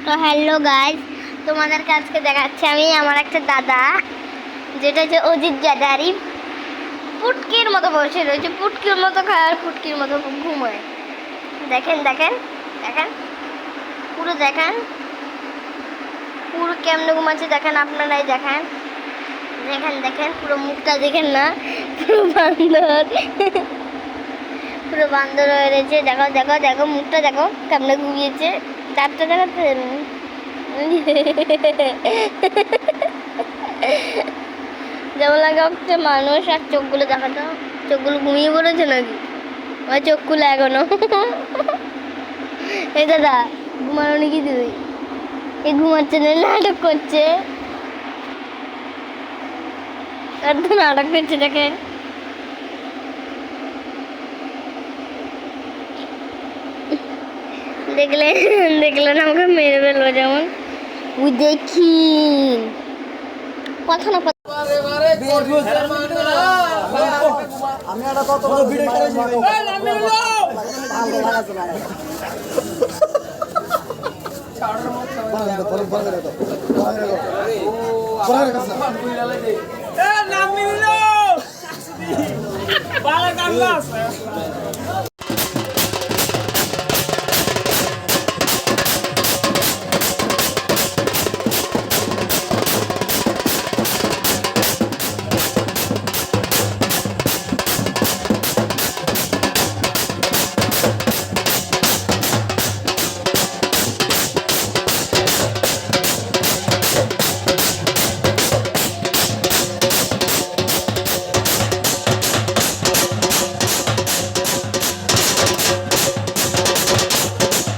তো hello guys, তোমাদেরকে আজকে দেখাচ্ছি আমি আমার একটা দাদা, যেটা হচ্ছে অজিত জাদারি। পুটকির মতো বসে রয়েছে, পুটকির মতো খায় আর পুটকির মতো ঘুমায়। দেখেন দেখেন দেখেন, পুরো দেখেন, পুরো কেমনে ঘুমাচ্ছে দেখেন, আপনারাই দেখেন দেখেন দেখেন, পুরো মুখটা দেখেন না, পুরো বান্দর পুরো বান্দর হয়ে রয়েছে। দেখো দেখো দেখো, মুখটা দেখো কেমনে ঘুমিয়েছে, দাঁতটা দেখাচ্ছে যেমন লাগে হচ্ছে মানুষ। আর চোখগুলো দেখাতো, চোখগুলো ঘুমিয়ে পড়েছে নাকি, আমার চোখ খুলে এখনো। এই দাদা, ঘুমানো নাকি তুই? এই ঘুমাচ্ছে না, নাটক করছে, আর তো নাটক করছে দেখেন। দেখলেন দেখলেন, আমাকে মেরে ফেলবো যেমন। ওই দেখি কথা না আমি একটা কত ভিডিও